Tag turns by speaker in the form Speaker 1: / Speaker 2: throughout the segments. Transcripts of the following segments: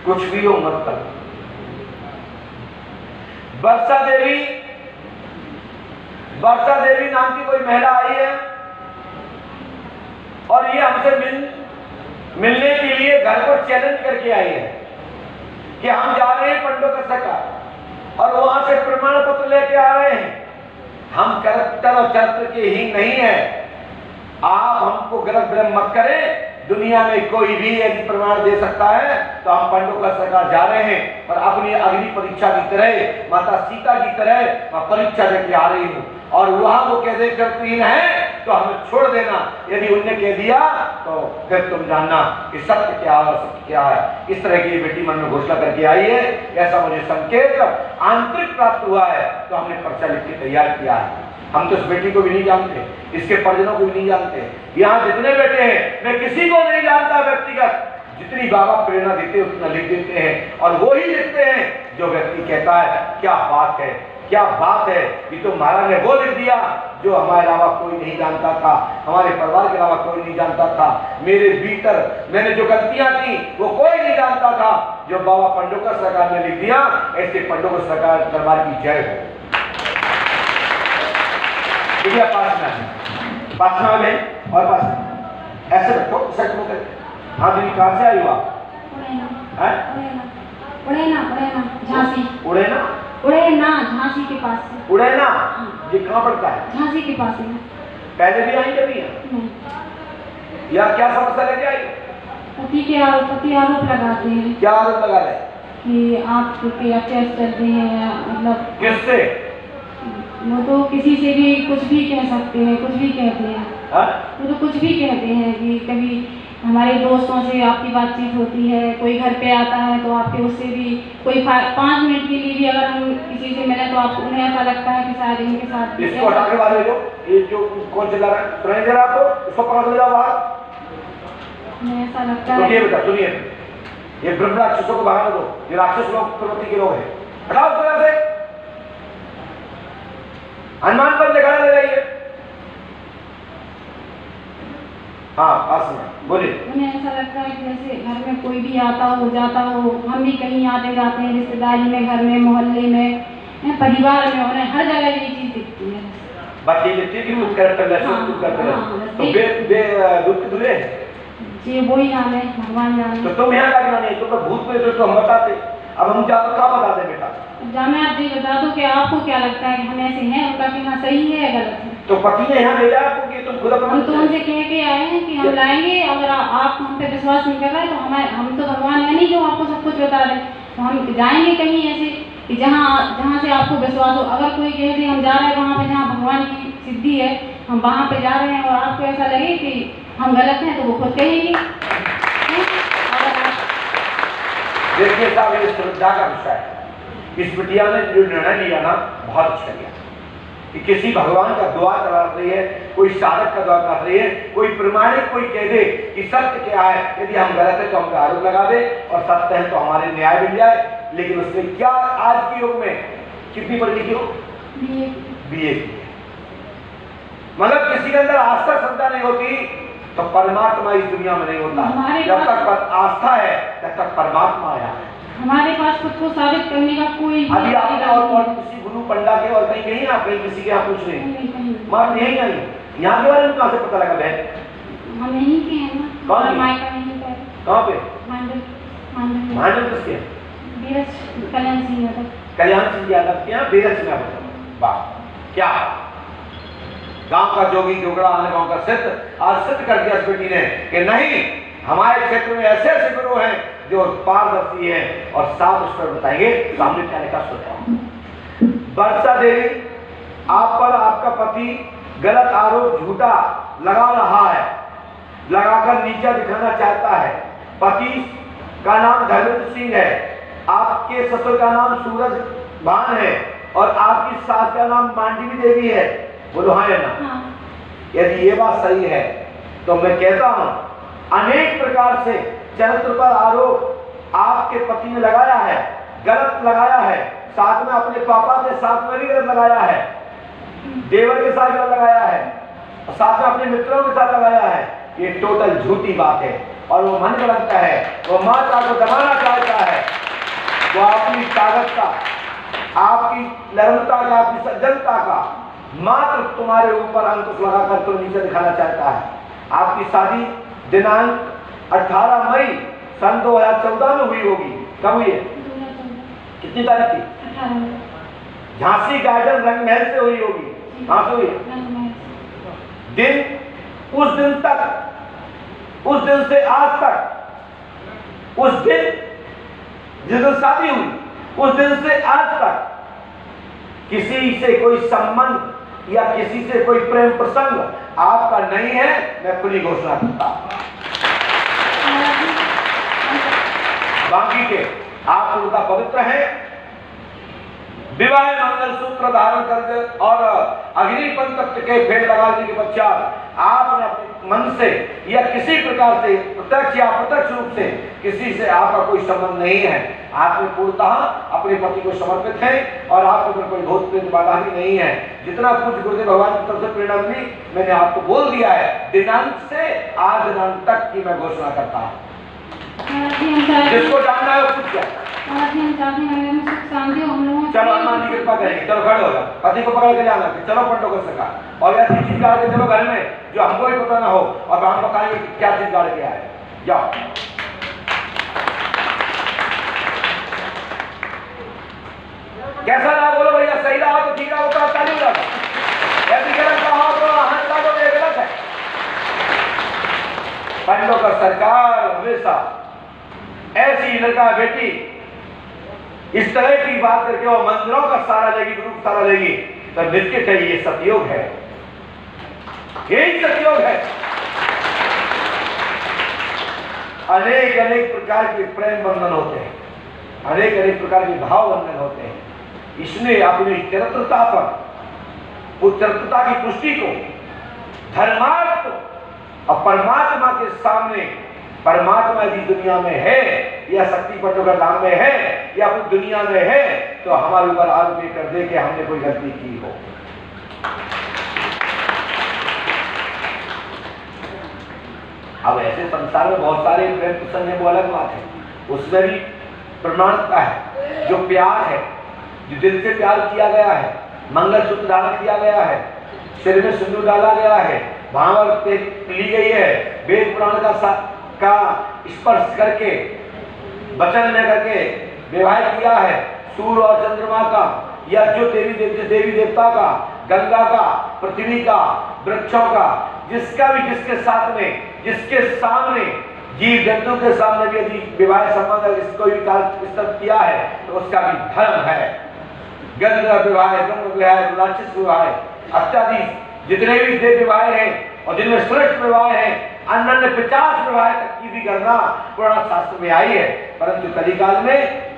Speaker 1: कुछ भी हो मत कर। वर्षा देवी नाम की कोई महिला आई है और ये हमसे मिलने के लिए घर पर चैलेंज करके आई है कि हम जा रहे हैं पंडोकसका और वहां से प्रमाण पत्र लेके आ रहे हैं। हम करैक्टर और चरित्र के ही नहीं है। आप हमको गलत भ्रम मत करें। दुनिया में कोई भी यदि प्रमाण दे सकता है तो हम पंडोकसका जा रहे हैं और अपनी अग्नि परीक्षा की तरह माता सीता की तरह मैं परीक्षा देके आ रही हूँ और वहां वो कह दे चरित्रहीन है तो हमें छोड़ देना। यदि उनने कह दिया तो फिर तुम जानना कि सत्य क्या है और सत्य क्या है। इस तरह की ये बेटी मन में घोषणा करके आई है। ऐसा मुझे संकेत आंतरिक प्राप्त हुआ है तो हमने पर्चा लिख के तैयार किया है। हम तो इस बेटी को भी नहीं जानते, इसके परिजनों को भी नहीं जानते। यहाँ जितने बैठे हैं मैं किसी को नहीं जानता व्यक्तिगत। जितनी बाबा प्रेरणा देते हैं उतना लिख देते हैं और वो ही लिखते हैं जो व्यक्ति कहता है क्या बात है, क्या बात है। ये तो महाराज ने वो लिख दिया जो हमारे अलावा कोई नहीं जानता था, हमारे परिवार के अलावा कोई नहीं जानता था। मेरे भीतर मैंने जो गलतियां की वो कोई नहीं जानता था। जो बाबा पंडोकर सरकार ने लिख दिया, ऐसे पंडोकर सरकार दरबार की जय हो। पासना में और पास ऐसे रखो सच में करके। हाँ दीदी कहाँ से आई हो आप?
Speaker 2: उड़ेना झांसी के पास से।
Speaker 1: उड़ेना ये कहाँ पड़ता है?
Speaker 2: झांसी के पास है।
Speaker 1: पहले भी आई कभी है?
Speaker 2: नहीं।
Speaker 1: या क्या समस्या लेके आई?
Speaker 2: पति आरोप लगाते हैं।
Speaker 1: क्या आरोप लगा रहे?
Speaker 2: कि आपके अफेयर चलते हैं, मतलब
Speaker 1: किससे?
Speaker 2: वो तो किसी से भी कुछ भी कह सकते हैं, कुछ भी कहते हैं। वो तो कुछ भी कहते हैं कि कभी हमारे दोस्तों से आपकी बातचीत होती है, कोई घर पे आता है तो आपके उससे भी कोई 5 मिनट के लिए भी अगर हम किसी से मिले तो आप उन्हें ऐसा लगता है कि शायद इनके साथ
Speaker 1: इसको हटाने वाले जो ये जो कौन चला रहा है सुनाई दे रहा है आपको? इसको पकड़ लो बाहर।
Speaker 2: उन्हें ऐसा लगता है।
Speaker 1: सुनिए बेटा सुनिए, ये ब्रह्म राक्षसों को बाहर दो। ये राक्षस लोग प्रवृत्ति के लोग हैं, हटाओ उसको यहाँ से। हनुमान पर दिखाने ले जाइए। हाँ पास में बोलिए।
Speaker 2: उन्हें ऐसा लगता है कि जैसे घर में कोई भी आता हो जाता हो, हम भी कहीं आते जाते हैं रिश्तेदारी में, घर में, मोहल्ले में, परिवार में, उन्हें हर जगह ये चीज दिखती है।
Speaker 1: बात ये दिखती है कि कुछ करते हैं तो बे दुख दूरे
Speaker 2: जी वही जाने, भगवान जाने।
Speaker 1: तो तुम यहाँ का जाने, तो भूत प्रेत तो हम बताते। अब हम जाकर क्या बता दें बेटा?
Speaker 2: जाने आप जी बता दो कि आपको क्या लगता है कि हम ऐसे हैं, उनका कहना सही है या गलत है?
Speaker 1: तो पति ने यहाँ भेजा आपको कि तुम खुद
Speaker 2: हम तो उनसे कह के आए हैं कि हम लाएंगे। अगर आप हम पे विश्वास नहीं कर रहे तो हम तो भगवान है नहीं जो आपको सब कुछ बता दें। तो हम जाएंगे कहीं ऐसे कि जहाँ से आपको विश्वास हो। अगर कोई कहे कि हम जा रहे हैं वहाँ पे जहाँ भगवान की सिद्धि है, हम वहाँ पे जा रहे हैं और आपको ऐसा लगे कि हम गलत हैं तो वो खुद कहेंगे।
Speaker 1: देखिए साहब ये श्रद्धा का विषय है। इस बिटिया ने जो निर्णय लिया ना बहुत अच्छा लिया कि किसी भगवान का दुआ करा रही है, कोई साधक का दुआ कर रही है, कोई प्रमाणिक कोई कह दे कि सत्य क्या है। यदि हम गलत है तो हम आरोप लगा दे और सत्य है तो हमारे न्याय मिल जाए। लेकिन उसमें क्या आज के युग में कितनी पढ़ी लिखी हो? BA। मतलब किसी के अंदर आस्था श्रद्धा नहीं होती तो परमात्मा इस दुनिया में नहीं होता। जब तक आस्था है तब तक परमात्मा आया है।
Speaker 2: हमारे पास खुद को साबित करने का कोई
Speaker 1: अभी आपने और किसी गुरु पंडा के और कहीं नहीं आप कहीं किसी के यहाँ पूछ रहे हैं? मार यही आई यहाँ के बारे में कहाँ से पता लगा बहन?
Speaker 2: हम यहीं के हैं ना।
Speaker 1: कौन? कहाँ पे? मांडल किसके?
Speaker 2: कल्याण सिंह यादव।
Speaker 1: कल्याण सिंह यादव के यहाँ बेरज में। वाह क्या गांव का जोगी जोगड़ा आने गांव का सिद्ध आज सिद्ध कर दिया इस बेटी ने कि नहीं हमारे क्षेत्र में ऐसे ऐसे गुरु हैं जो पारदर्शी हैं और साफ उस पर बताएंगे। सामने क्या लिखा सोचा। वर्षा देवी आप पर आपका पति गलत आरोप झूठा लगा रहा है, लगाकर नीचा दिखाना चाहता है। पति का नाम धर्मेंद्र सिंह है, आपके ससुर का नाम सूरज भान है और आपकी सास का नाम मांडवी देवी है। बोलो हाँ या ना? यदि ये बात सही है तो मैं कहता हूं अनेक प्रकार से चरित्र पर आरोप आपके पति ने लगाया है, गलत लगाया है। साथ में अपने पापा के साथ में भी गलत लगाया है, देवर के साथ गलत लगाया है, साथ में अपने मित्रों के साथ लगाया है। ये टोटल झूठी बात है। और वो मन बनता है, वो माता को दबाना चाहता है, वो अपनी ताकत का, आपकी नर्मता का, आपकी सज्जनता का मात्र तुम्हारे ऊपर अंकुश लगाकर तो नीचे दिखाना चाहता है। आपकी शादी दिनांक 18 मई सन 2014 में हुई होगी। कब हुई है? कितनी तारीख थी?
Speaker 2: 18
Speaker 1: झांसी गार्डन रंगमहल से हुई होगी। कहां से हुई? दिन, उस दिन तक, उस दिन से आज तक, उस दिन जिस दिन शादी हुई उस दिन से आज तक किसी से कोई संबंध या किसी से कोई प्रेम प्रसंग आपका नहीं है। मैं खुली घोषणा करता हूं। बाकी के आप उनका पवित्र है, विवाह मंगल सूत्र धारण करके और अग्निपंथ के फेर लगाने के पश्चात आपने अपने मन से या किसी प्रकार से प्रत्यक्ष या अप्रत्यक्ष रूप से किसी से आपका कोई संबंध नहीं है। आप में पूर्णतः अपने पति को समर्पित है और आपके ऊपर कोई भूत प्रेत बाधा भी नहीं है। जितना कुछ गुरुदेव भगवान की तरफ से प्रेरणा मिली मैंने आपको बोल दिया है। दिनांक से आज दिनांक तक की मैं घोषणा करता हूँ। जिसको जानना है वो पूछ जाए। चलो हनुमान जी कृपा करेंगे। चलो खड़े हो जाओ, पति को पकड़ के जाना, चलो पंडों को सका और ऐसी चीज गाड़ के चलो घर में जो हमको भी पता ना हो और हम बताएंगे कि क्या चीज गाड़ के आए। जाओ। कैसा ना बोलो भैया, सही रहा तो ठीक है, तो ताली बजा दो। ऐसी गलत कहा तो हाथ ला दो, ये गलत है। पंडों का सरकार हमेशा ऐसी लड़का बेटी इस तरह की बात करके वो मंदिरों का सारा लेगी, गुरु का सारा लेगी, तो निश्चित है ये सतयोग है, यही सतयोग है। अनेक अनेक प्रकार के प्रेम बंधन होते हैं, अनेक अनेक प्रकार के भाव बंधन होते हैं। इसने अपनी चरित्रता पर, उस चरित्रता की पुष्टि को, धर्मार्थ को और परमात्मा के सामने, परमात्मा यदि दुनिया में है या शक्ति पंडों का नाम में है या पूरी दुनिया में है तो हमारे ऊपर आरोप कर दे कि हमने कोई गलती की हो। अब ऐसे संसार में बहुत सारे प्रेम प्रसंग है, वो अलग बात है, उसमें भी प्रमाणता है। जो प्यार है, जो दिल से प्यार किया गया है, मंगलसूत्र धारण किया गया है, सिर में सिंदूर डाला गया है, भावर ली गई है, वेद पुराण का स्पर्श करके वचन में करके विवाह किया है, सूर्य और चंद्रमा का या जो देवी देवता का, गंगा का, पृथ्वी का, वृक्षों का, जिसका भी जिसके साथ में, जिसके सामने, जीव जंतु के सामने भी यदि विवाह संबंध कोई भी कार्य किया है तो उसका भी धर्म है। गंध विवाह, ब्रह्म विवाह, राक्षस विवाह, इत्यादि जितने भी देव विवाह हैं और जिनमें श्रेष्ठ विवाह हैं, अन्य 50 विवाह तक की भी गणना पुराण शास्त्र में आई है। परंतु कलिकाल में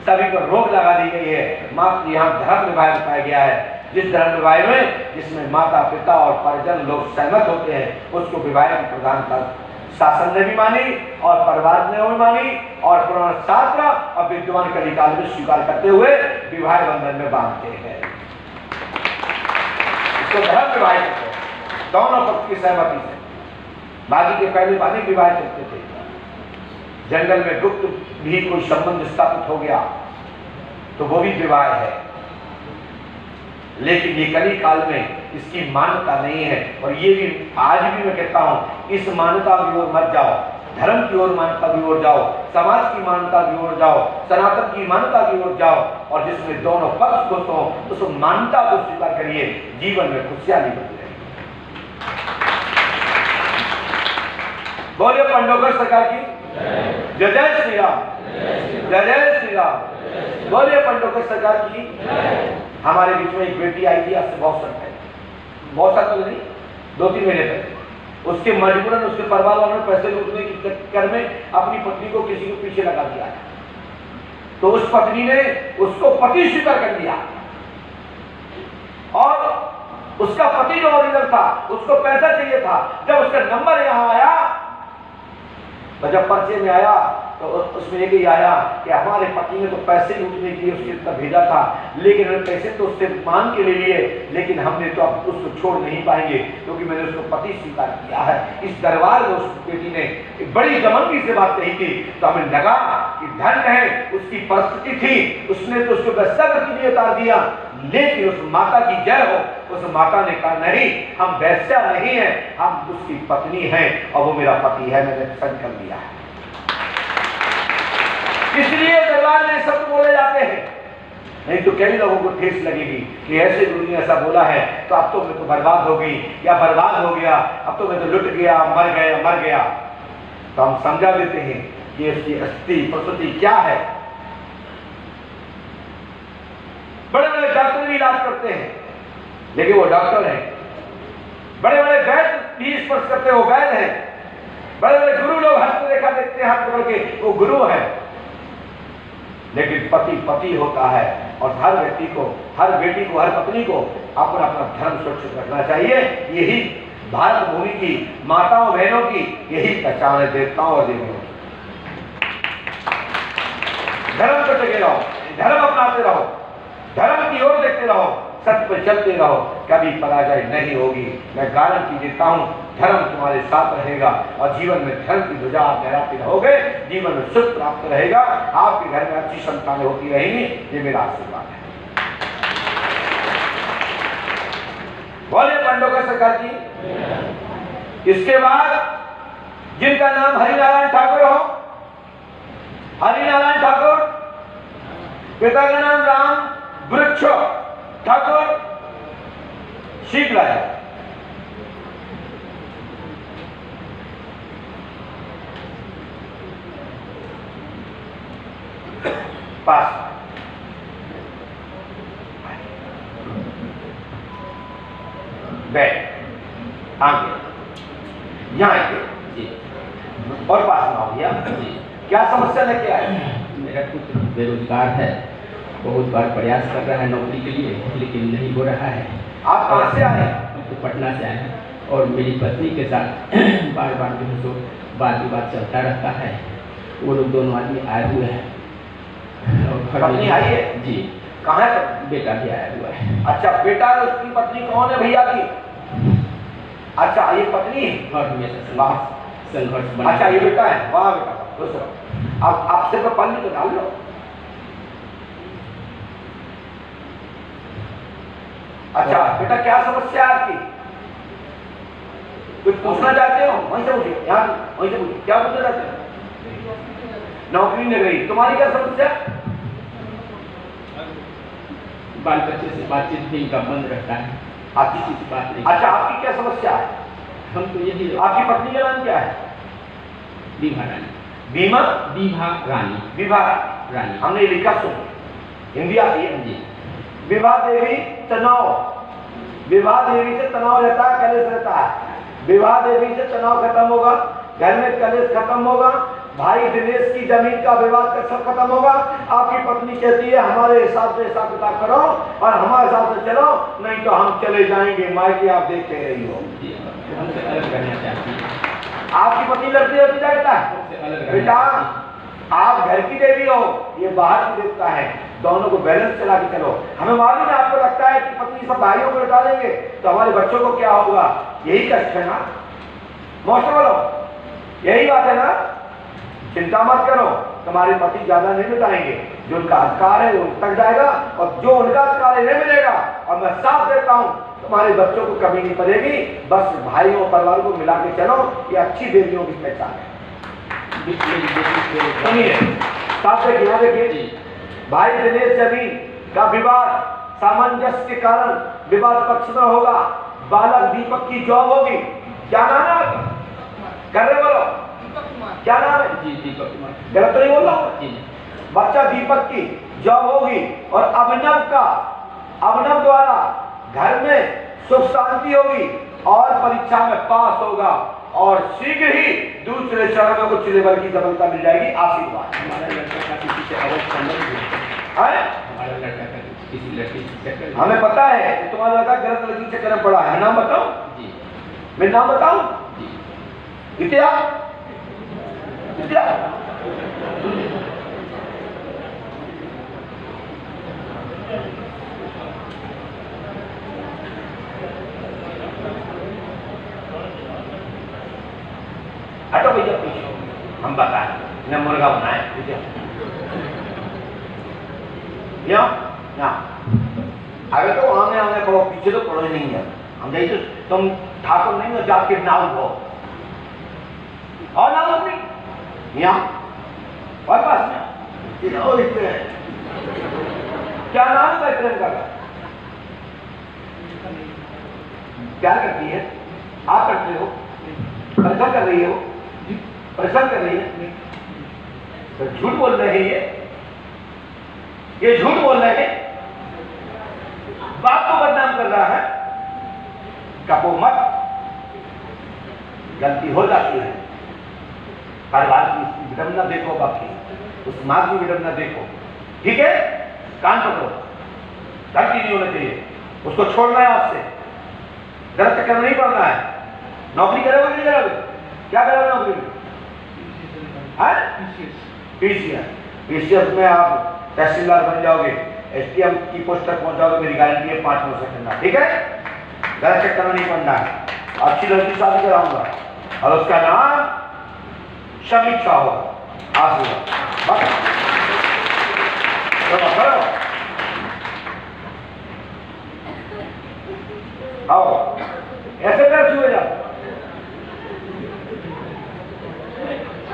Speaker 1: सभी पर रोक लगा दी गई है। मात्र यहाँ धर्म विवाह बताया गया है, जिस धर्म विवाह में जिसमें माता पिता और परिजन लोग सहमत होते हैं उसको विवाह की प्रधानता शासन ने भी मानी और परिवार ने भी मानी और पुराण शास्त्र और विद्वान कलिकाल में स्वीकार करते हुए विवाह बंधन में बांधते हैं। इसको धर्म विवाह कहते हैं, दोनों पक्ष की सहमति से। बाकी के पहले बानी विवाह चलते थे, जंगल में गुप्त भी कोई संबंध स्थापित हो गया तो वो भी विवाह है। लेकिन ये कली काल में इसकी मान्यता नहीं है और ये भी आज भी मैं कहता हूं, इस मान्यता की ओर मत जाओ, धर्म की ओर मान्यता की ओर जाओ, समाज की मान्यता की ओर जाओ, सनातन की मान्यता की ओर जाओ और जिसमें दोनों पक्ष खुश हो उस मान्यता को स्वीकार करिए, जीवन में खुशियाली बदले। बोलिए पंडोकर सरकार की जय जय श्री राम, जय जय श्री राम। बोलिए पंडोकर सरकार की। हमारे बीच में एक बेटी आई थी, आज से बहुत साल तो नहीं, 2-3 महीने पहले। उसके मजबूरन उसके परिवार वालों ने पैसे लूटने के चक्कर में अपनी पत्नी को किसी को पीछे लगा दिया, तो उस पत्नी ने उसको पति स्वीकार कर दिया और उसका पति जो ओरिजिनल था उसको पैसा चाहिए था। जब उसका नंबर यहाँ आया तो जब पर्चे में आया तो उसमें एक ही आया कि हमारे पति ने तो पैसे लूटने के लिए उसके तक भेजा था, लेकिन हमने पैसे तो उससे मांग के ले लिए, लेकिन हमने तो अब उसको छोड़ नहीं पाएंगे क्योंकि मैंने उसको पति स्वीकार किया है। इस दरबार में उस बेटी ने एक बड़ी दमंगी से बात कही थी, तो हमें लगा कि धन है, उसकी परिस्थिति थी, उसने तो उसको वैश्या के लिए उतार दिया, लेकिन उस माता की जय हो, उस माता ने कहा नहीं, हम वैश्या नहीं है, हम उसकी पत्नी हैं और वो मेरा पति है, मैंने पसंद कर लिया है। इसलिए दरबार में शब्द बोले जाते हैं, नहीं तो कई लोगों को ठेस लगेगी कि ऐसे गुरु ने ऐसा बोला है तो अब तो मैं तो बर्बाद हो गई या बर्बाद हो गया, अब तो मैं तो लुट गया, मर गया। तो हम समझा देते हैं कि इसकी अस्ति प्रस्तुति क्या है। बड़े बड़े डॉक्टर भी इलाज करते हैं, लेकिन वो डॉक्टर हैं। बड़े बड़े वैद्य भी स्पर्श करते हैं, वो वैद्य हैं। बड़े बड़े गुरु लोग हस्तरेखा देखते हैं हाथ पकड़ के, वो गुरु है। लेकिन पति पति होता है और हर व्यक्ति को, हर बेटी को, हर पत्नी को अपना अपना धर्म सुरक्षित रखना चाहिए। यही भारत भूमि की माताओं बहनों की यही पहचान है, देवताओं और देवियों की। धर्म पर टिके रहो, धर्म अपनाते रहो, धर्म की ओर देखते रहो, सत्य पर चलते रहो, कभी पराजय नहीं होगी। मैं गारंटी देता हूं, धर्म तुम्हारे साथ रहेगा और जीवन में धर्म की ध्वजा आप लहराते रहोगे, जीवन में सुख प्राप्त रहेगा, आपके घर में अच्छी संतानें होती रहेंगी। ये मेरा आशीर्वाद है। बोलिए पंडोकर सरकार की। इसके बाद जिनका नाम हरिनारायण ठाकुर हो, हरिनारायण ठाकुर, पिता का नाम राम वृक्ष ठाकुर, शीघ्र है। पास बैठ, आगे यहाँ आइए और पास में आओ भैया। क्या समस्या लेके आए?
Speaker 3: मेरा पुत्र बेरोजगार है, बहुत बार प्रयास कर रहा है नौकरी के लिए, लेकिन नहीं हो रहा है।
Speaker 1: आप कहाँ से आए?
Speaker 3: तो पटना से आए हैं और मेरी पत्नी के साथ बार बार जो है सो वाद विवाद चलता रहता है। वो लोग दोनों आदमी आए हुए हैं और
Speaker 1: पत्नी आई है
Speaker 3: जी।
Speaker 1: कहाँ है?
Speaker 3: बेटा भी आया हुआ है।
Speaker 1: अच्छा, बेटा और उसकी पत्नी कौन है भैया की? अच्छा, ये पत्नी है
Speaker 3: और हमेशा संघर्ष बना।
Speaker 1: अच्छा, ये बेटा है। वाह बेटा, दूसरा अब आप सिर्फ पल्ली तो डाल लो। अच्छा बेटा, क्या समस्या है आपकी? कुछ पूछना चाहते हो? वहीं से पूछिए, यहाँ वहीं से पूछिए, क्या पूछना चाहते हो? नौकरी नहीं गई, तुम्हारी क्या समस्या?
Speaker 3: बाल बच्चे से बातचीत भी इनका बंद रहता है, आप किसी से बात नहीं।
Speaker 1: अच्छा, आपकी क्या समस्या है?
Speaker 3: हम तो यही।
Speaker 1: आपकी पत्नी का नाम क्या है?
Speaker 3: विभा रानी।
Speaker 1: बीमा
Speaker 3: विभा रानी।
Speaker 1: विभा
Speaker 3: रानी।
Speaker 1: हमने ये लिखा, सुन, हिंदी आती है
Speaker 3: जी।
Speaker 1: विभा देवी तनाव, विवाह देवी से तनाव रहता है, कलेश रहता है। विवाह देवी से तनाव खत्म होगा, घर में कलेश खत्म होगा, भाई दिनेश की जमीन का विवाद का सब खत्म होगा। आपकी पत्नी कहती है हमारे हिसाब से हिसाब किताब करो और हमारे हिसाब से चलो, नहीं तो हम चले जाएंगे। मायके आप देखते रही हो,
Speaker 3: हमसे अलग रहना चाहती है।
Speaker 1: आपकी पत्नी लड़ती होती जाता है। बेटा, आप घर की देवी हो, ये बाहर की देवता है, दोनों को बैलेंस चला के चलो। हमें मालूम है आपको लगता है कि पत्नी सब भाइयों को लौटा देंगे तो हमारे बच्चों को क्या होगा, यही कष्ट है ना मास्टर वालों, यही बात है ना। चिंता मत करो, तुम्हारे पति ज्यादा नहीं मिटाएंगे, जो उनका अधिकार है वो तक जाएगा और जो उनका अधिकार है नहीं मिलेगा। और मैं साफ देता हूं, तुम्हारे बच्चों को कमी नहीं पड़ेगी। बस भाइयों परिवार को मिला के चलो, ये अच्छी देवियों की पहचान है। सुनिए, साफ देखिए, यहाँ देखिए, भाई दिनेश जमीन का विवाद सामंजस्य के कारण विवाद पक्ष में होगा। बालक दीपक की जॉब होगी। क्या नाम है आपका? कर रहे बोलो, क्या नाम है?
Speaker 3: जी, दीपक कुमार।
Speaker 1: गलत तो नहीं बोल रहा हूं? बच्चा दीपक की जॉब होगी और अभिनव द्वारा घर में सुख शांति होगी और परीक्षा में पास होगा और शीघ्र ही दूसरे चरण में उच्च लेवल की सफलता मिल जाएगी। आशीर्वाद।
Speaker 3: हमारा लड़का का किसी से अवश्य संबंध है। हमारा लड़का का किसी लड़की से चक्कर,
Speaker 1: हमें पता है कि तुम्हारा लड़का गलत लड़की चक्कर में पड़ा है। नाम बताओ
Speaker 3: जी।
Speaker 1: मैं नाम बताऊं?
Speaker 3: जी।
Speaker 1: इतिहास हटो भैया पीछे, हम बताएं न मुर्गा बनाए अगर तो आने आने पड़ो, पीछे तो पड़ो ही नहीं है। हम जाइए तो तुम ठाकुर नहीं हो जाके नाव हो और नाव अपनी यहाँ और पास में क्या नाम है प्रियंका का? क्या करती है? आप करते हो? परेशान कर रही हो? परेशान कर रही है? तो झूठ बोल रहे हैं ये झूठ बोल रहे हैं, बाप को बदनाम कर रहा है। कपो मत, गलती हो जाती है। परिवार की विडंबना देखो, बाप की उस मां की विडंबना देखो, ठीक है? कान पकड़ो, गलती नहीं होना चाहिए, उसको छोड़ना है आपसे, गलत चक्कर नहीं पड़ना है। नौकरी करोगे नहीं करोगे? क्या करोगे नौकरी में? पीसीएस में आप तहसीलदार बन जाओगे, एसडीएम की पोस्ट तक पहुंच जाओगे, मेरी गारंटी है 5 वर्ष करना, ठीक है? गलत चक्कर में नहीं पड़ना है। अच्छी लड़की शादी कराऊंगा और उसका नाम समीक्षा होगा, आशीर्वाद। आओ ऐसे कर छुए जा,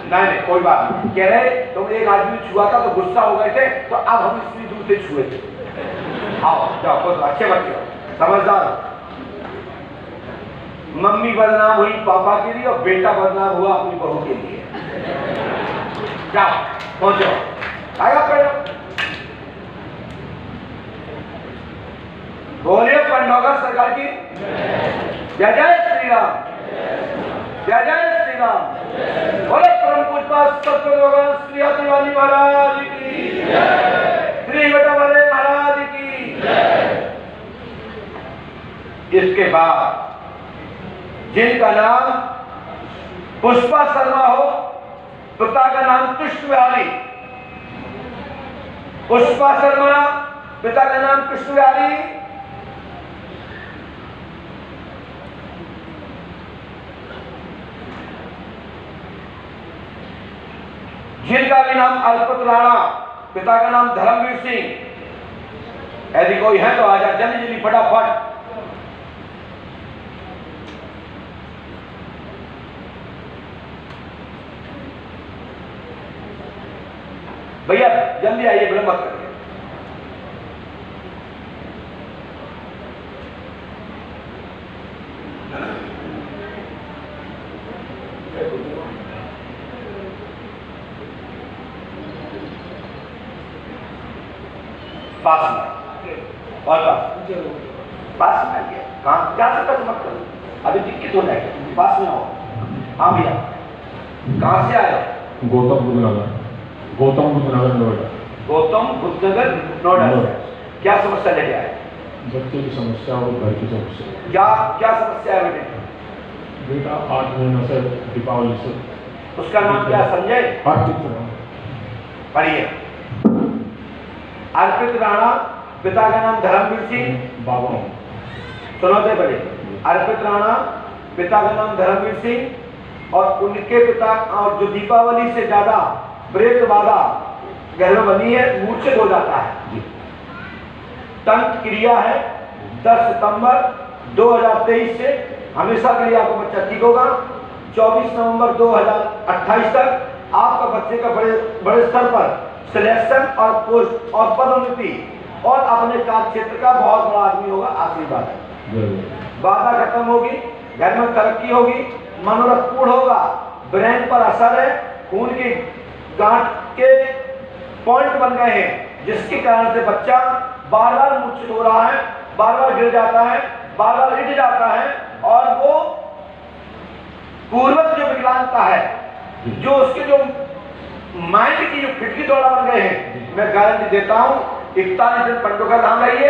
Speaker 1: नहीं कोई बात नहीं। कह रहे तुम एक आदमी छुआ था तो गुस्सा हो गए थे, तो अब हम इतनी दूर से छुए थे। आओ जाओ, कोई अच्छे बच्चे हो, समझदार हो। मम्मी बदनाम हुई पापा के लिए और बेटा बदनाम हुआ अपनी बहू के लिए। जाओ पहुंचो, आया पड़ो। बोलिए पंडोगर सरकार की जय जय श्री राम, जय जय श्री राम। बोले परम पूज्य सतगुरु भगवान श्री आदिवासी महाराज की जय, श्री बेटा वाले महाराज की जय। इसके बाद जिनका नाम पुष्पा शर्मा हो, पिता का नाम कृष्ण बिहारी, पुष्पा शर्मा पिता का नाम कृष्ण बिहारी, जिनका भी नाम अर्पित राणा, पिता का नाम धर्मवीर सिंह। यदि कोई है तो आजा जल्दी जल्दी फटाफट। भैया जल्दी आइए, विलंब मत करिए। पास में और पास में आइए। कहाँ जा सकता मत करो, अभी दिक्कत हो जाएगी, पास में आओ। हाँ भैया, कहाँ से आए हो?
Speaker 4: गौतम बुद्ध नगर, गौतम बुद्ध नगर नोएडा।
Speaker 1: गौतम बुद्ध नगर नोएडा। क्या समस्या लेके आए?
Speaker 4: बच्चे की समस्या और घर की समस्या।
Speaker 1: क्या क्या समस्या है बेटे?
Speaker 4: बेटा 8 महीना से दीपावली से।
Speaker 1: उसका नाम क्या? संजय।
Speaker 4: अर्पित राणा।
Speaker 1: पढ़िए। अर्पित राणा, पिता का नाम धर्मवीर सिंह।
Speaker 4: बाबा
Speaker 1: सुनोते बड़े। अर्पित राणा, पिता का नाम धर्मवीर सिंह और उनके पिता, और जो दीपावली से ज्यादा प्रेत बाधा घर में बनी है, मूर्छित हो जाता है। तंत्र क्रिया है 10 सितंबर 2023 से, हमेशा के लिए आपका बच्चा ठीक होगा। 24 नवंबर 2028 तक आपका बच्चे का बड़े स्तर पर सिलेक्शन और पोस्ट और पदोन्नति और अपने कार्य क्षेत्र का बहुत बड़ा आदमी होगा। आशीर्वाद है। बाधा खत्म होगी, घर में तरक्की होगी, मनोरथ पूर्ण होगा, ब्रेन पर असर है, खून की गांठ के पॉइंट बन गए हैं, जिसके कारण से बच्चा बार बार मूर्छित हो रहा है, बार बार गिर जाता है, बार बार हिट जाता है, और वो पूर्वज जो विकलांगता है, जो उसके जो माइंड की जो खिड़की दौड़ा बन गए हैं, मैं गारंटी देता हूं 41 दिन पंडोकर धाम रहिए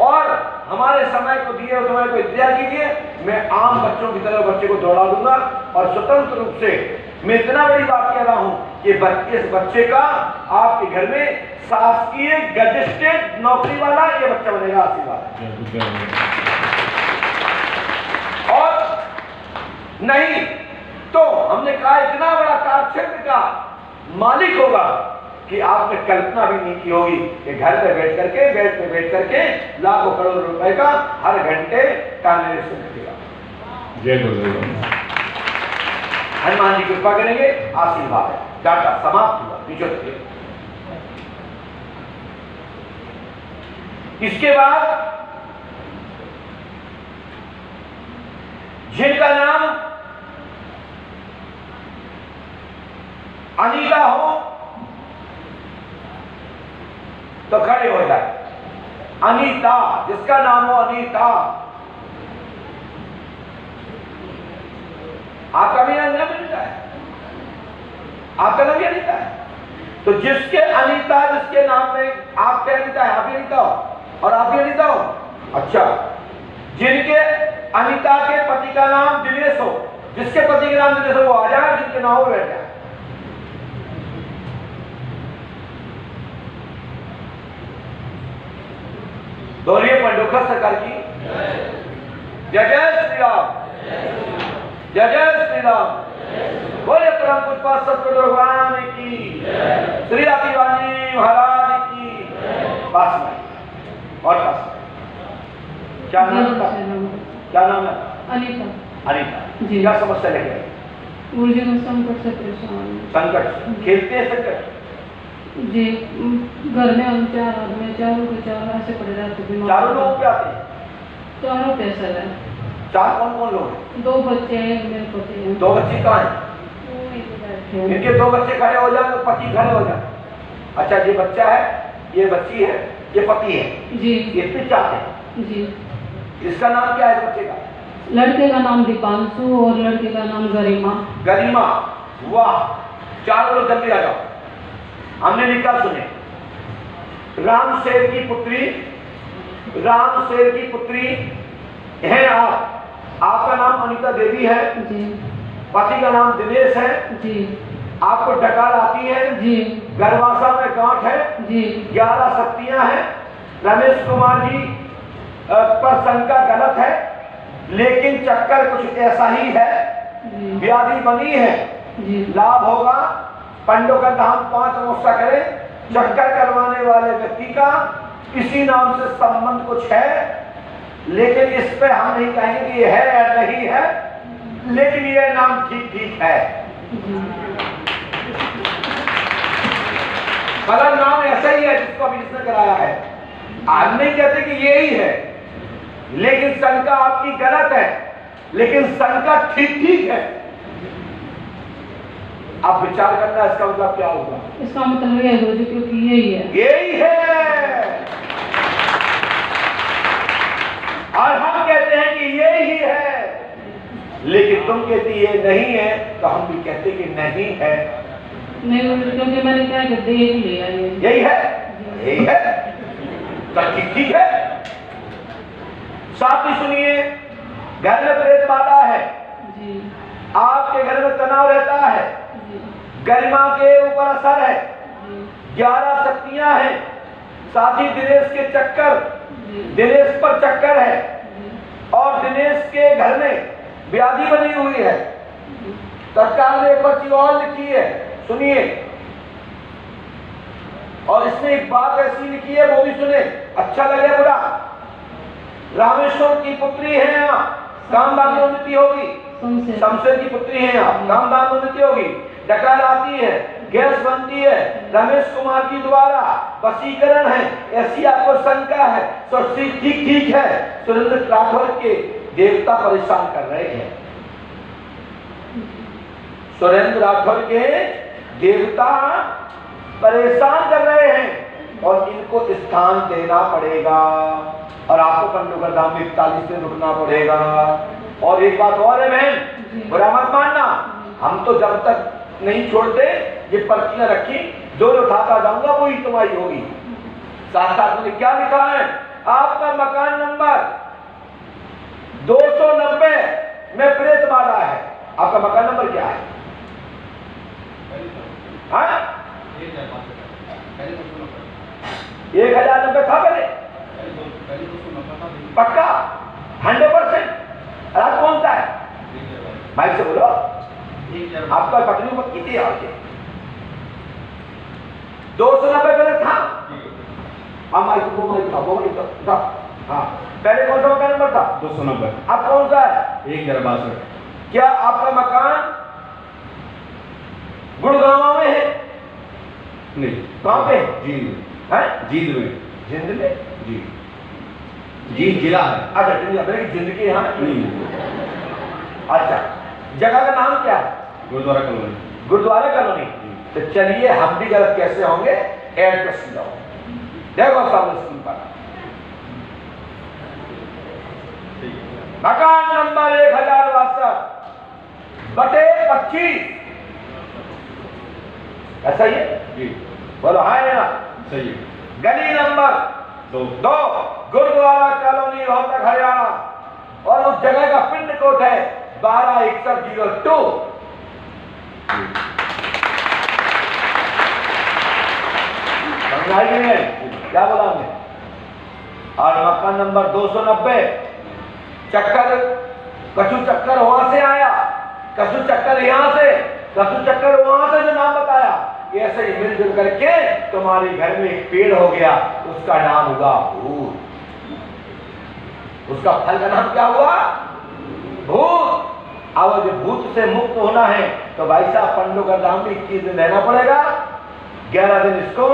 Speaker 1: और हमारे समय को दिए समय को इंतजार कीजिए। मैं आम बच्चों की तरह बच्चे को दौड़ा दूंगा और स्वतंत्र रूप से मैं इतना बड़ी बात कह रहा हूं कि इस बच्चे का आपके घर में शासकीय गजेटेड नौकरी वाला ये बच्चा बनेगा। आशीर्वाद। और नहीं तो हमने कहा इतना बड़ा कार्यक्षेत्र का मालिक होगा कि आपने कल्पना भी नहीं की होगी कि घर पे बैठ करके लाखों करोड़ रुपए का हर घंटे का निरीक्षण करेगा।
Speaker 4: जय गुरुदेव।
Speaker 1: हनुमान जी कृपा करेंगे, आशीर्वाद है। डाटा समाप्त हुआ। नीचे इसके बाद जिनका नाम अनीता हो तो खड़े हो जाए। अनीता, जिसका नाम हो अनीता। आपका भी नाम अनीता है, आपका नाम भी अनीता है। तो जिसके अनीता, जिसके नाम में आपके अनीता है, आप भी अनीता हो और आप भी अनीता हो। अच्छा, जिनके अनीता के पति का नाम दिनेश हो, जिसके पति का नाम दिनेश हो वो आ जाए, जिनके नाम हो बैठ जाए। दोनों पंडोखर सरकार की जय जय श्री राम, जय जय श्री राम। बोले परम पुष्पा सतगुरु भगवान की, श्री आदिवानी महाराज की। पास में और पास में क्या नाम है? क्या नाम है?
Speaker 2: अनीता।
Speaker 1: अनीता
Speaker 2: जी।
Speaker 1: क्या समस्या लेके आई?
Speaker 2: ऊर्जा में संकट से परेशान हूं।
Speaker 1: संकट खेलते हैं संकट
Speaker 2: जी। घर में हम चार आदमी, चारों के चार ऐसे पड़े रहते बीमार।
Speaker 1: चारों लोग पे आते हैं?
Speaker 2: चारों पैसा है।
Speaker 1: चार कौन कौन लोग हैं?
Speaker 2: 2 बच्चे हैं, मेरे पति हैं।
Speaker 1: 2 बच्चे कहाँ हैं?
Speaker 2: वो वहीं पे बैठे हैं।
Speaker 1: इनके 2 बच्चे खड़े हो जाए तो पति खड़े हो जाए। अच्छा, ये बच्चा है, ये बच्ची है, ये पति है
Speaker 2: जी।
Speaker 1: ये पिता है
Speaker 2: जी।
Speaker 1: इसका नाम क्या है इस बच्चे का?
Speaker 2: लड़के का नाम दीपांशु और लड़के का नाम गरिमा।
Speaker 1: गरिमा। वाह, चारों लोग जल्दी आ जाओ। हमने लिखा सुने, राम शेर की पुत्री, राम शेर की पुत्री है आप। आपका नाम अनीता देवी है
Speaker 2: जी।
Speaker 1: पति का नाम दिनेश है
Speaker 2: जी।
Speaker 1: आपको डकार आती है
Speaker 2: जी।
Speaker 1: गर्भाशय में गांठ है
Speaker 2: जी।
Speaker 1: 11 शक्तियां हैं। रमेश कुमार जी पर शंका गलत है लेकिन चक्कर कुछ ऐसा ही है।
Speaker 2: जी।
Speaker 1: व्याधि बनी है,
Speaker 2: जी।
Speaker 1: लाभ होगा। पंडों का धाम 5 अमावस्या करें। चक्कर करवाने वाले व्यक्ति का किसी नाम से संबंध कुछ है लेकिन इस पे हम नहीं कहेंगे कि ये है या नहीं है, लेकिन ये नाम ठीक ठीक है। मगर नाम ऐसा ही है जिसको अभी इसने कराया है। आज नहीं कहते कि यही है, लेकिन शंका आपकी गलत है, लेकिन शंका ठीक ठीक है। आप विचार करना इसका मतलब क्या होगा?
Speaker 2: इसका मतलब ये है क्योंकि यही है,
Speaker 1: यही है। और हम कहते हैं कि यही है, लेकिन तुम कहती ये नहीं है तो हम भी कहते कि नहीं है।
Speaker 2: नहीं, क्योंकि मैंने क्या कहते यही लिया ये।
Speaker 1: यही है, यही है तो ठीक है। साथ ही सुनिए, घर में प्रेत बाधा है
Speaker 2: जी।
Speaker 1: आपके घर में तनाव रहता है, गरिमा के ऊपर असर है, 11 शक्तियां हैं। साथ ही दिनेश के चक्कर, दिनेश पर चक्कर है और दिनेश के घर में व्याधि बनी हुई है। सरकार ने पर्ची और लिखी है, सुनिए। और इसमें एक बात ऐसी लिखी है वो भी सुने, अच्छा लगे बुरा। रामेश्वर की पुत्री है आप, कामदान में उन्नति होगी। शमशेर की पुत्री है आप, कामदान में उन्नति होगी। डकार आती है, गैस बनती है, रमेश कुमार की द्वारा वशीकरण है, ऐसी आपको शंका है तो ठीक ठीक है। सुरेंद्र राठौर के देवता परेशान कर रहे हैं, सुरेंद्र राठौर के देवता परेशान कर रहे हैं और इनको स्थान देना पड़ेगा और आपको पंडोगर धाम में 41 दिन रुकना पड़ेगा। और एक बात और है बहन, बुरा मत मानना, हम तो जब तक नहीं छोड़ते ये पर्चियां रखी, जो उठाता जाऊंगा वही तुम्हारी होगी। साथ साथ में क्या लिखा है? आपका मकान नंबर 290 में प्रेत बाधा है। आपका मकान नंबर क्या है? हाँ 1090 था पहले, पक्का 100%। आज कौन सा है भाई से बोलो, आपका पत्नी मत कितनी और के 290 पहले था। हमारी तो था। हाँ पहले कौन सा मकान नंबर था?
Speaker 4: 290।
Speaker 1: अब कौन सा है?
Speaker 4: 1062।
Speaker 1: क्या आपका मकान गुड़गांव में है?
Speaker 4: नहीं।
Speaker 1: कहाँ पे?
Speaker 4: जींद में।
Speaker 1: हैं?
Speaker 4: जींद में।
Speaker 1: जिंद में?
Speaker 4: जी जींद जिला है।
Speaker 1: अच्छा जिंद के यहाँ
Speaker 4: नहीं।
Speaker 1: अच्छा जगह का नाम क्या है?
Speaker 4: गुरुद्वारा कॉलोनी।
Speaker 1: गुरुद्वारा कॉलोनी। तो चलिए हम भी गलत कैसे होंगे, एड्रेस लो देखो सामने स्क्रीन पर मकान नंबर 1062/25। ऐसा ही है?
Speaker 4: जी
Speaker 1: बोलो हाँ है ना?
Speaker 4: सही है।
Speaker 1: गली नंबर
Speaker 4: 2
Speaker 1: गुरुद्वारा कॉलोनी रोहतक हरियाणा, और उस जगह का पिन कोड है 126102। समझाई कि नहीं? क्या बोला हमने? और मकान नंबर 290 चक्कर कछु चक्कर वहां से आया, कछु चक्कर यहां से, कछु चक्कर वहां से, जो नाम बताया ऐसे ही मिलजुल करके तुम्हारे घर में एक पेड़ हो गया, उसका नाम हुआ भूत। उसका फल का नाम क्या हुआ? भूत। अब जो भूत से मुक्त होना है तो भाई साहब पंडों का दाम भी 21 दिन रहना पड़ेगा। 11 दिन इसको,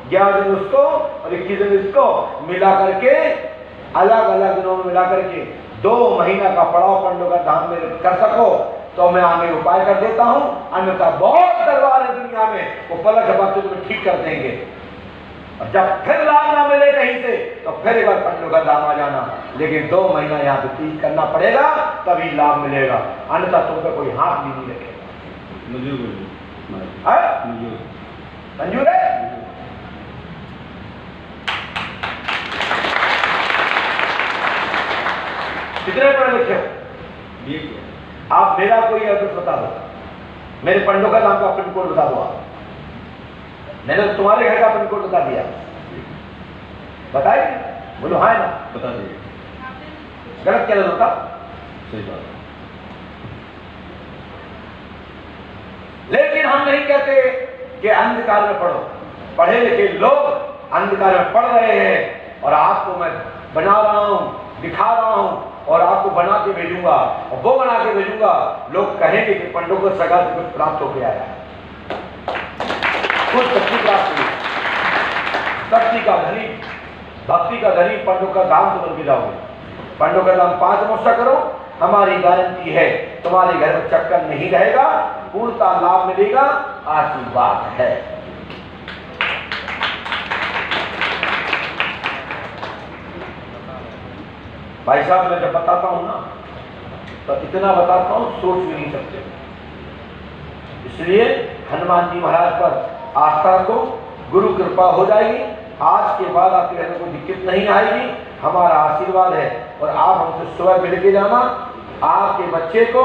Speaker 1: 11 दिन उसको और 21 दिन इसको मिला करके, अलग अलग दिनों में मिला करके 2 महीना का पड़ाव पंडों का दाम में कर सको तो मैं आगे उपाय कर देता हूं। अन्यथा बहुत दरबार है दुनिया में, वो पलक झपकते तुम्हें ठीक कर देंगे। और जब फिर लाभ ना मिले कहीं से तो फिर एक बार पंडों का दाम आ जाना, लेकिन 2 महीना यहाँ पे ठीक करना पड़ेगा तभी लाभ मिलेगा, अन्यथा तुम पे कोई हाथ भी नहीं रखेगा। मंजूर है? कितने पढ़े लिखे हो? आप मेरा कोई एड्रेस बता दो, मेरे पंडों का नाम का पिन कोड बता दो। आप मैंने तुम्हारे घर का पिन कोड बता दिया, बताइए। बोलो हाँ है ना?
Speaker 4: बता दीजिए।
Speaker 1: गलत क्या होता?
Speaker 4: सही बात।
Speaker 1: लेकिन हम नहीं कहते कि अंधकार में पढ़ो। पढ़े लिखे लोग अंधकार में पढ़ रहे हैं और आपको मैं बना रहा हूं, दिखा रहा हूं और आपको बना के भेजूंगा, और वो बना के भेजूंगा, लोग कहेंगे कि पंडों को सगा से कुछ प्राप्त होके आया, कुछ शक्ति प्राप्त हुई। शक्ति का धनी, भक्ति का धनी पंडों का दाम से बन के जाओगे। पंडों का दाम 5 वर्ष करो, हमारी गारंटी है तुम्हारे घर में चक्कर नहीं रहेगा, पूर्णता लाभ मिलेगा, आशीर्वाद है। भाई साहब मैं जब बताता हूं ना तो इतना बताता हूं सोच भी नहीं सकते, इसलिए हनुमान जी महाराज पर आस्था रखो, गुरु कृपा हो जाएगी। आज के बाद आपके घर में कोई दिक्कत नहीं आएगी, हमारा आशीर्वाद है। और आप हमसे सुबह मिल के जाना, आपके बच्चे को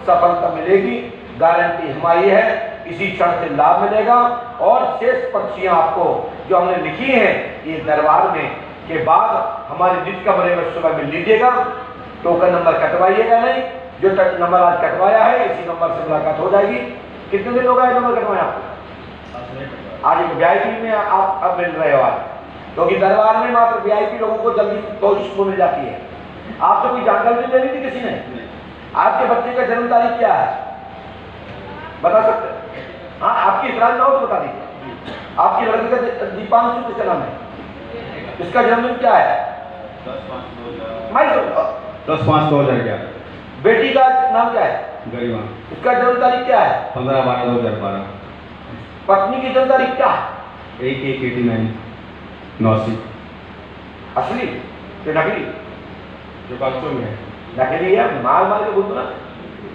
Speaker 1: सफलता मिलेगी, गारंटी हमारी है, इसी क्षण से लाभ मिलेगा। और शेष पर्चियां आपको जो हमने लिखी हैं ये दरबार में के बाद हमारे निज कमरे में सुबह मिल लीजिएगा। टोकन नंबर कटवाइएगा नहीं, जो नंबर आज कटवाया है इसी नंबर से मुलाकात हो जाएगी। कितने दिन हो गए नंबर कटवाया आपको? आज एक वीआईपी में आप अब मिल रहे हो आज, क्योंकि दरबार में मात्र वीआईपी लोगों को जल्दी पहुंच मिल जाती है। आपको कोई जानकारी देनी थी किसी ने? आपके बच्चे का जन्म तारीख क्या है बता सकते हैं? हाँ आपकी इतराज ना हो तो बता दीजिए। आपकी लड़की का दीपांशु किसका नाम है? इसका जन्मदिन क्या है?
Speaker 4: 10/5/2011।
Speaker 1: बेटी का नाम क्या है?
Speaker 4: गरिमा।
Speaker 1: इसका जन्म तारीख क्या है?
Speaker 4: 15/12/2012।
Speaker 1: पत्नी की जन्म तारीख क्या है?
Speaker 4: 1/1/89।
Speaker 1: असली कि नकली?
Speaker 4: जो कागजों में है।
Speaker 1: नकली है, मार मार के बोलते ना।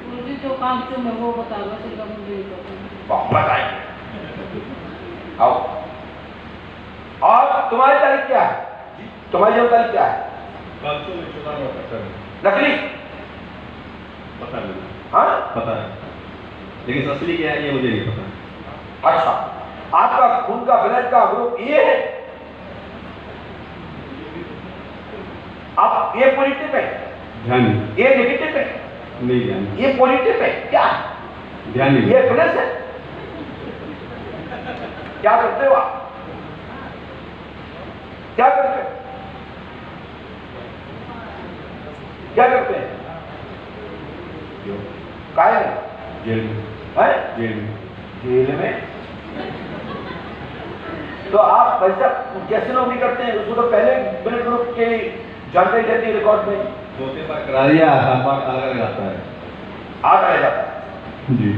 Speaker 2: मुझे जो काम जो मैं वो बता दो, सिर्फ मुझे नहीं पता।
Speaker 1: बताइए आओ। और तुम्हारी तारीख क्या है? तुम्हारी जन्म तारीख क्या है?
Speaker 4: कागजों में 14/72।
Speaker 1: नकली?
Speaker 4: पता नहीं।
Speaker 1: हाँ
Speaker 4: पता है, लेकिन असली क्या है ये मुझे नहीं पता।
Speaker 1: अच्छा, आपका खून का ब्लड का ग्रुप ये है, आप ये पॉजिटिव है,
Speaker 5: ध्यान नहीं,
Speaker 1: ये नेगेटिव है,
Speaker 5: नहीं ध्यान,
Speaker 1: ये पॉजिटिव है, क्या
Speaker 5: ध्यान नहीं,
Speaker 1: ये प्लस है। क्या करते हो आप? क्या करते हो? क्या करते हैं? काय में?
Speaker 5: जेल में,
Speaker 1: है?
Speaker 5: जेल में,
Speaker 1: जेल में। तो आप पैसा कैसे नौकरी करते हैं? उसको तो पहले ब्लड ग्रुप की जानकारी देती है रिकॉर्ड में।
Speaker 5: 2 बार करा दिया, हर बार अलग आता है।
Speaker 1: आ रह जाता है।
Speaker 5: जी,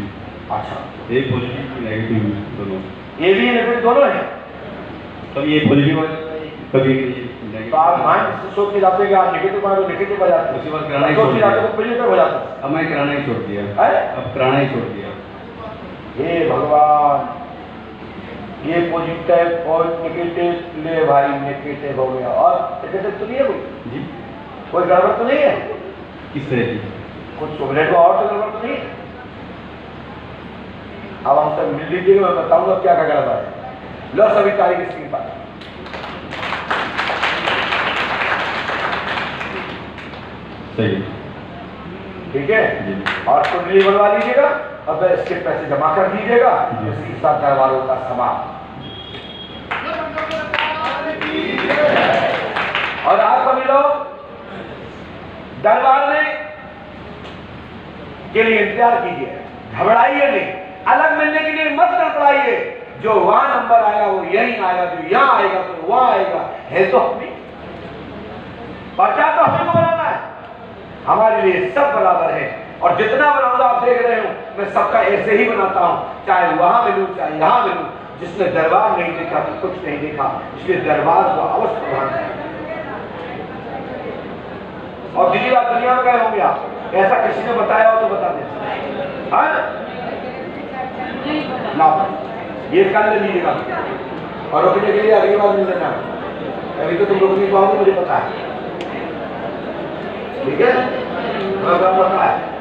Speaker 1: अच्छा,
Speaker 5: एक पॉजिटिव नेगेटिव दोनों,
Speaker 1: ये भी नेगेटिव दोनों है।
Speaker 5: कभी ये पॉजिटिव हो जाता है, कभी नेगेटिव।
Speaker 1: तो आप माइंड से सोच के जाते हैं कि आप नेगेटिव तो नेगेटिव हो जाते हैं,
Speaker 5: उसी बार कराना ही
Speaker 1: सोच
Speaker 5: छोड़
Speaker 1: के
Speaker 5: दिया।
Speaker 1: जाते तो पॉजिटिव हो जाते हैं।
Speaker 5: अब मैं कराना ही छोड़ दिया,
Speaker 1: है?
Speaker 5: अब कराना ही छोड़ दिया।
Speaker 1: हे भगवान, ये पॉजिटिव और नेगेटिव, ले भाई नेगेटिव हो गया, और नेगेटिव तो नहीं है कोई?
Speaker 5: जी,
Speaker 1: कोई गड़बड़ तो नहीं है?
Speaker 5: किस तरह की?
Speaker 1: कुछ ब्लड में और तो गड़बड़ तो नहीं है? अब हमसे मिल लीजिएगा, मैं बताऊंगा क्या क्या गड़बड़ है। लो सभी तारीख स्क्रीन पर।
Speaker 5: सही है,
Speaker 1: ठीक है,
Speaker 5: जी,
Speaker 1: और कुंडली बनवा लीजिएगा और फिर इसके पैसे जमा कर दीजिएगा,
Speaker 5: जी।
Speaker 1: इसके साथ दरबारों का समाप्त। और आप सभी लोग दरबार में के लिए इंतजार कीजिए, घबराइए नहीं, अलग मिलने के लिए मत गड़बड़ाइए। जो वहां नंबर आएगा वो यहीं आएगा, जो यहां आएगा तो वहां आएगा। है तो हमें पर्चा तो हमें को बनाना है, हमारे लिए सब बराबर है। और जितना बनाऊंगा आप देख रहे हो, मैं सबका ऐसे ही बनाता हूं, चाहे वहां मिलूं चाहे यहां मिलूं। जिसने दरबार नहीं देखा तो कुछ नहीं देखा, इसलिए दरबार को अवश्य प्रदान करें। और दिल्ली आप दुनिया में गए होंगे, आप ऐसा किसी ने बताया हो तो बता दें। हाँ ना, ये कर ले लीजिएगा, और रोकने के लिए अगली बार मिल लेना। अभी तो तुम रोक नहीं पाओगे, मुझे पता है। ठीक है, पता है।